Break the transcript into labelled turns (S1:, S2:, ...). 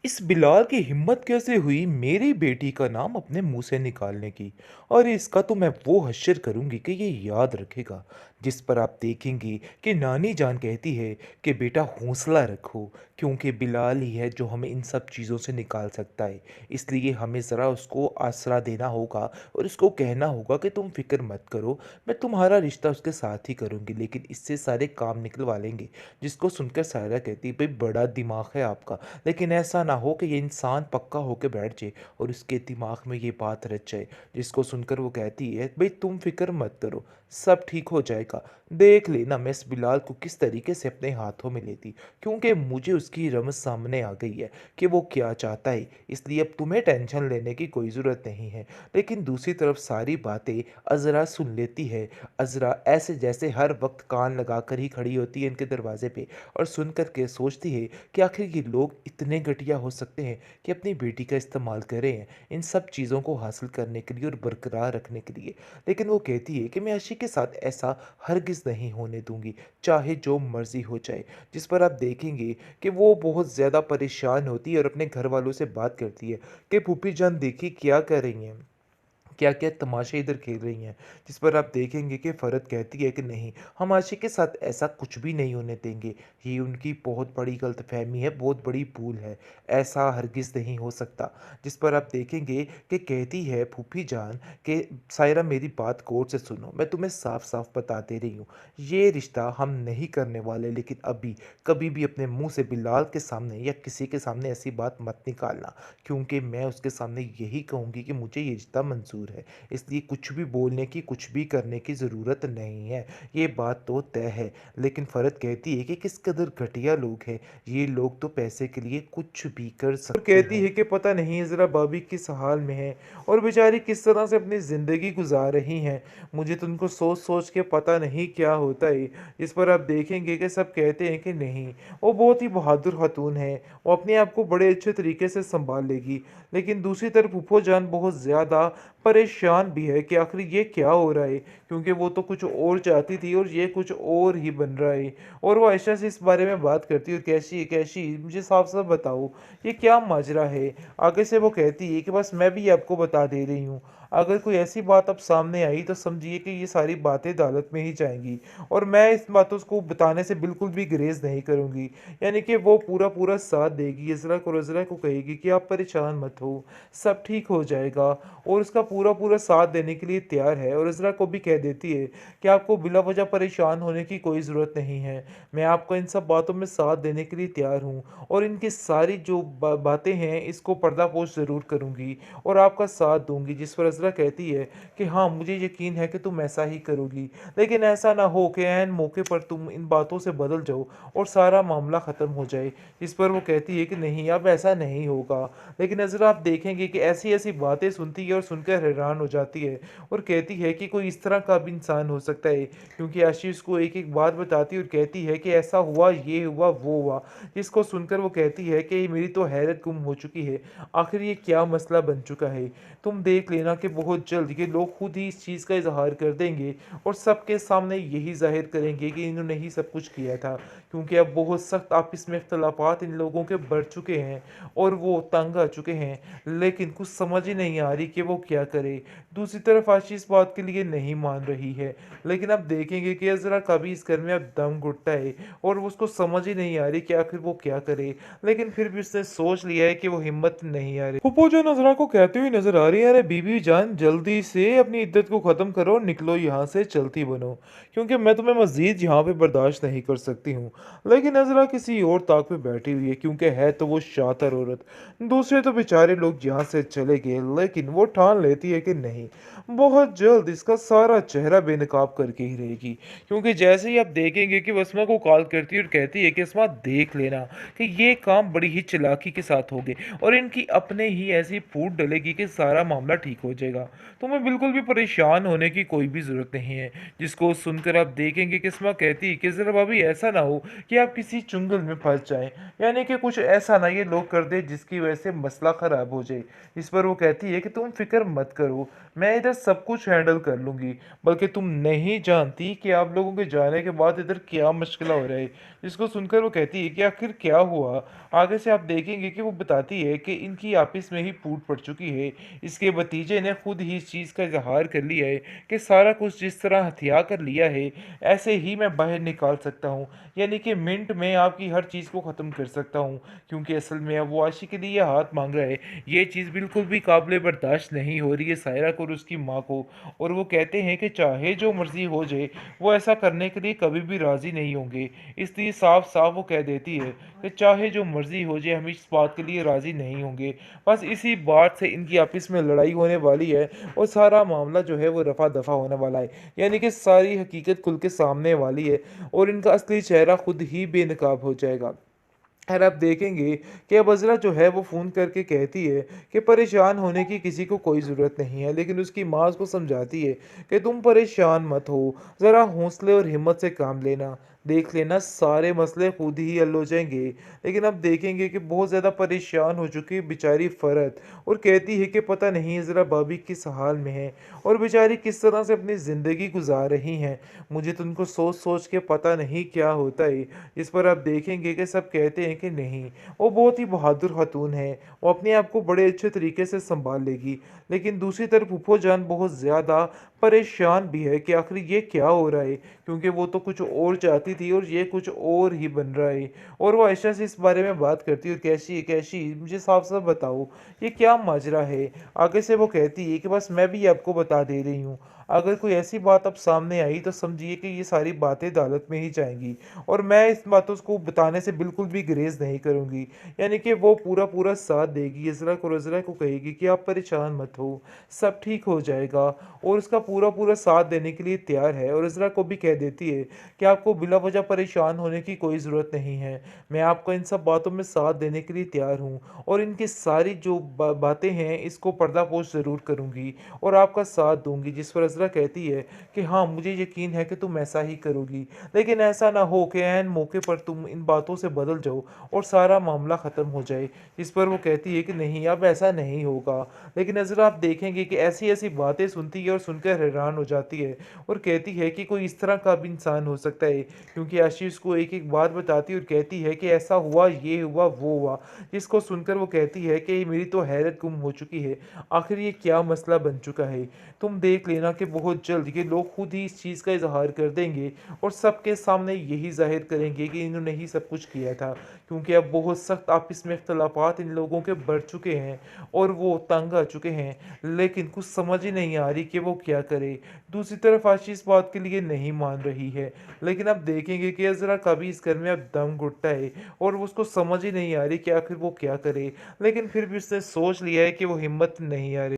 S1: इस बिलाल की हिम्मत कैसे हुई मेरी बेटी का नाम अपने मुंह से निकालने की। और इसका तो मैं वो हश्र करूंगी कि ये याद रखेगा। जिस पर आप देखेंगी कि नानी जान कहती है कि बेटा हौसला रखो, क्योंकि बिलाल ही है जो हमें इन सब चीज़ों से निकाल सकता है। इसलिए हमें ज़रा उसको आसरा देना होगा और उसको कहना होगा कि तुम फिक्र मत करो, मैं तुम्हारा रिश्ता उसके साथ ही करूंगी, लेकिन इससे सारे काम निकलवा लेंगे। जिसको सुनकर सायरा कहती, भाई बड़ा दिमाग है आपका, लेकिन ऐसा ना हो कि ये इंसान पक्का होकर बैठ जाए और उसके दिमाग में ये बात रच जाए। जिसको सुनकर वो कहती है, भाई तुम फिक्र मत करो, सब ठीक हो जाएगा। देख लेना मैं इस बिलाल को किस तरीके से अपने हाथों में लेती, क्योंकि मुझे उसकी रमज सामने आ गई है कि वो क्या चाहता है। इसलिए अब तुम्हें टेंशन लेने की कोई ज़रूरत नहीं है। लेकिन दूसरी तरफ सारी बातें अजरा सुन लेती है। अजरा ऐसे जैसे हर वक्त कान लगा कर ही खड़ी होती है इनके दरवाजे पे, और सुन कर के सोचती है कि आखिर ये लोग इतने घटिया हो सकते हैं कि अपनी बेटी का इस्तेमाल करें हैं इन सब चीज़ों को हासिल करने के लिए और बरकरार रखने के लिए। लेकिन वो कहती है कि मैं अर्शी के साथ ऐसा हरगिज़ नहीं होने दूंगी, चाहे जो मर्जी हो जाए। जिस पर आप देखेंगे कि वो बहुत ज़्यादा परेशान होती है और अपने घर वालों से बात करती है कि फूफी जान देखिए क्या कर रही हैं, क्या क्या तमाशे इधर खेल रही हैं। जिस पर आप देखेंगे कि फ़रत कहती है कि नहीं, हम आशिक के साथ ऐसा कुछ भी नहीं होने देंगे। ये उनकी बहुत बड़ी गलतफहमी है, बहुत बड़ी भूल है, ऐसा हरगिज़ नहीं हो सकता। जिस पर आप देखेंगे कि कहती है फूफी जान कि सायरा मेरी बात गौर से सुनो, मैं तुम्हें साफ साफ बता दे रही हूँ, ये रिश्ता हम नहीं करने वाले। लेकिन अभी कभी भी अपने मुंह से बिलाल के सामने या किसी के सामने ऐसी बात मत निकालना, क्योंकि मैं उसके सामने यही कहूँगी कि मुझे ये रिश्ता मंजूर है। इसलिए कुछ भी बोलने की, कुछ भी करने की ज़रूरत नहीं है। ये बात तो तय है। लेकिन फ़रत कहती है कि किस कदर घटिया लोग हैं, ये लोग तो पैसे के लिए कुछ भी कर सकते कहती हैं। है कि पता नहीं ज़रा भाभी किस हाल में है और बेचारी किस तरह से अपनी ज़िंदगी गुजार रही हैं। मुझे तो उनको सोच सोच के पता नहीं क्या होता है। इस पर आप देखेंगे कि सब कहते हैं कि नहीं, वो बहुत ही बहादुर खातून है, वो अपने आप को बड़े अच्छे तरीके से संभाल लेगी। लेकिन दूसरी तरफ फूफो जान बहुत ज़्यादा परेशान भी है कि आखिर ये क्या हो रहा है, क्योंकि वो तो कुछ और चाहती थी और ये कुछ और ही बन रहा है। और वो आयशा से इस बारे में बात करती है, और कैसी कैसी मुझे साफ साफ बताओ, ये क्या माजरा है। आगे से वो कहती है कि बस मैं भी आपको बता दे रही हूँ, अगर कोई ऐसी बात अब सामने आई तो समझिए कि ये सारी बातें अदालत में ही जाएंगी, और मैं इस बातों को बताने से बिल्कुल भी गुरेज नहीं करूँगी। यानी कि वो पूरा पूरा साथ देगी, इज़रा को रज़रा को कहेगी कि आप परेशान मत हो, सब ठीक हो जाएगा, और उसका पूरा पूरा साथ देने के लिए तैयार है। और इज़रा को भी कह देती है कि आपको बिला वजह परेशान होने की कोई ज़रूरत नहीं है, मैं आपको इन सब बातों में साथ देने के लिए तैयार हूँ, और इनकी सारी जो बातें हैं इसको पर्दापोश ज़रूर करूँगी और आपका साथ दूंगी। जिस पर इज़रा कहती है कि हाँ, मुझे यकीन है कि तुम ऐसा ही करोगी, लेकिन ऐसा ना हो कि ऐन मौके पर तुम इन बातों से बदल जाओ और सारा मामला ख़त्म हो जाए। इस पर वो कहती है कि नहीं, अब ऐसा नहीं होगा। लेकिन नज़र आप देखेंगे कि ऐसी ऐसी बातें सुनती है और सुनकर हैरान हो जाती है, और कहती है कि कोई इस तरह का भी इंसान हो सकता है, क्योंकि आशीष को एक एक बात बताती है और कहती है कि ऐसा हुआ, ये हुआ, वो हुआ। जिसको सुनकर वो कहती है कि मेरी तो हैरत गुम हो चुकी है, आखिर ये क्या मसला बन चुका है। तुम देख लेना कि बहुत जल्द ये लोग खुद ही इस चीज़ का इजहार कर देंगे और सबके सामने यही जाहिर करेंगे कि इन्होंने ही सब कुछ किया था, क्योंकि अब बहुत सख्त आपस में इख्तलाफात इन लोगों के बढ़ चुके हैं और वो तंग आ चुके हैं। लेकिन कुछ समझ ही नहीं आ रही कि वो क्या करे। दूसरी तरफ आशी इस बात के लिए नहीं मान रही है, लेकिन अब देखेंगे कि अजरा कभी इस घर में अब दम घुटता है और उसको समझ ही नहीं आ रही कि आखिर वो क्या करे। लेकिन फिर भी उसने सोच लिया है कि वो हिम्मत नहीं आ रही। फूफो जो नजरा को कहती हुई नजर आ रही है, अरे बीबी जान जल्दी से अपनी इद्दत को ख़त्म करो, निकलो यहाँ से, चलती बनो, क्योंकि मैं तुम्हें मज़ीद यहाँ पे बर्दाश्त नहीं कर सकती हूँ। लेकिन नजरा किसी और ताक पे बैठी हुई है, क्योंकि है तो वो शातिर औरत। दूसरे तो बेचारे लोग यहाँ से चले गए, लेकिन वो ठान लेती है कि नहीं, बहुत जल्द इसका सारा चेहरा बेनकाब करके ही रहेगी। क्योंकि जैसे ही आप देखेंगे कि वो अस्मा को कॉल करती है और कहती है कि अस्मा देख लेना कि ये काम बड़ी ही चालाकी के साथ हो गए और इनकी अपने ही ऐसी फूट डलेगी कि सारा मामला ठीक हो जाएगा। जाएगा। तुम्हें बिल्कुल भी परेशान होने की कोई भी ज़रूरत नहीं है। जिसको सुनकर आप देखेंगे कि इस्मा कहती है कि ज़रा भाभी ऐसा ना हो कि आप किसी चुंगल में फँस जाएँ, यानी कि कुछ ऐसा ना ये लोग कर दें जिसकी वजह से मसला ख़राब हो जाए। इस पर वो कहती है कि तुम फ़िक्र मत करो, मैं इधर सब कुछ हैंडल कर लूँगी, बल्कि तुम नहीं जानती कि आप लोगों के जाने के बाद इधर क्या मुश्किल हो रहा है। जिसको सुनकर वो कहती है कि आखिर क्या हुआ? आगे से आप देखेंगे कि वो बताती है कि इनकी आपस में ही फूट पड़ चुकी है। इसके भतीजे ने खुद ही इस चीज़ का इज़हार कर लिया है कि सारा कुछ जिस तरह हथिया कर लिया है, ऐसे ही मैं बाहर निकाल सकता हूँ। यानी कि मिनट में आपकी हर चीज़ को ख़त्म कर सकता हूँ, क्योंकि असल में अब वो आशी के लिए ये हाथ माँग रहा है। ये चीज़ बिल्कुल भी काबिल बर्दाश्त नहीं हो रही है सायरा को और उसकी माँ को, और वो कहते हैं कि चाहे जो मर्ज़ी हो जाए, वो ऐसा करने के लिए कभी भी राज़ी नहीं होंगे। इसलिए साफ-साफ वो कह देती है कि चाहे जो मर्ज़ी हो जाए, हम इस बात के लिए राज़ी नहीं होंगे। बस इसी बात से इनकी आपस में लड़ाई होने वाली है और सारा मामला जो है वो रफ़ा-दफ़ा होने वाला है। यानी कि सारी हकीकत खुल के सामने वाली है और इनका असली चेहरा खुद ही बेनकाब हो जाएगा। खैर आप देखेंगे कि अब अज़रा जो है वो फ़ोन करके कहती है कि परेशान होने की किसी को कोई ज़रूरत नहीं है, लेकिन उसकी माँ उसको समझाती है कि तुम परेशान मत हो, ज़रा हौसले और हिम्मत से काम लेना, देख लेना सारे मसले खुद ही हल हो जाएंगे। लेकिन अब देखेंगे कि बहुत ज़्यादा परेशान हो चुकी है बेचारी फ़रत, और कहती है कि पता नहीं ज़रा भाभी किस हाल में है और बेचारी किस तरह से अपनी ज़िंदगी गुजार रही हैं। मुझे तो उनको सोच सोच के पता नहीं क्या होता है। इस पर आप देखेंगे कि सब कहते हैं कि नहीं, वो बहुत ही बहादुर खातून है, वो अपने आप को बड़े अच्छे तरीके से सँभाल लेगी। लेकिन दूसरी तरफ फूफो जान बहुत ज़्यादा परेशान भी है कि आखिर ये क्या हो रहा है, क्योंकि वो तो कुछ और चाहती थी और ये कुछ और ही बन रहा है। और वो आयशा से इस बारे में बात करती है और कैसी कैसी मुझे साफ-साफ बताओ, ये क्या माजरा है? आगे से वो कहती है कि बस मैं भी आपको बता दे रही हूँ, अगर कोई ऐसी बात अब सामने आई तो समझिए कि ये सारी बातें अदालत में ही जाएँगी। और मैं इस बातों को बताने से बिल्कुल भी गुरेज़ नहीं करूँगी। यानी कि वो पूरा-पूरा साथ देगी, इज़रा को रज़रा को कहेगी कि आप परेशान मत हो, सब ठीक हो जाएगा, और उसका पूरा-पूरा साथ देने के लिए तैयार है। और इज़रा को भी कह देती है कि आपको बिला वजह परेशान होने की कोई ज़रूरत नहीं है। मैं आपको इन सब बातों में साथ देने के लिए तैयार हूँ, और इनकी सारी जो बातें हैं इसको पर्दापोश ज़रूर करूँगी और आपका साथ दूँगी। जिस पर इज़रा कहती है कि हाँ, मुझे यकीन है कि तुम ऐसा ही करोगी। लेकिन ऐसा ना हो कि ऐन मौके पर तुम इन बातों से बदल जाओ और सारा मामला ख़त्म हो जाए। इस पर वो कहती है कि नहीं, अब ऐसा नहीं होगा। लेकिन नज़र आप देखेंगे कि ऐसी-ऐसी बातें सुनती है और सुनकर हैरान हो जाती है और कहती है कि कोई इस तरह का भी इंसान हो सकता है, क्योंकि आशीष को एक-एक बात बताती है और कहती है कि ऐसा हुआ, ये हुआ, वो हुआ। जिसको सुनकर वो कहती है कि मेरी तो हैरत गुम हो चुकी है। आखिर ये क्या मसला बन चुका है? तुम देख लेना कि बहुत जल्द ये लोग खुद ही इस चीज़ का इज़हार कर देंगे और सबके सामने यही ज़ाहिर करेंगे कि इन्होंने ही सब कुछ किया था। क्योंकि अब बहुत सख्त आपस में इख्तलाफात इन लोगों के बढ़ चुके हैं और वो तंग आ चुके हैं, लेकिन कुछ समझ ही नहीं आ रही कि वो क्या करे। दूसरी तरफ आशी इस बात के लिए नहीं मान रही है, लेकिन अब देखेंगे कि अज़रा का भी इस घर में अब दम घुटता है और उसको समझ ही नहीं आ रही कि आखिर वो क्या करे। लेकिन फिर भी उसने सोच लिया है कि वो हिम्मत नहीं हारे।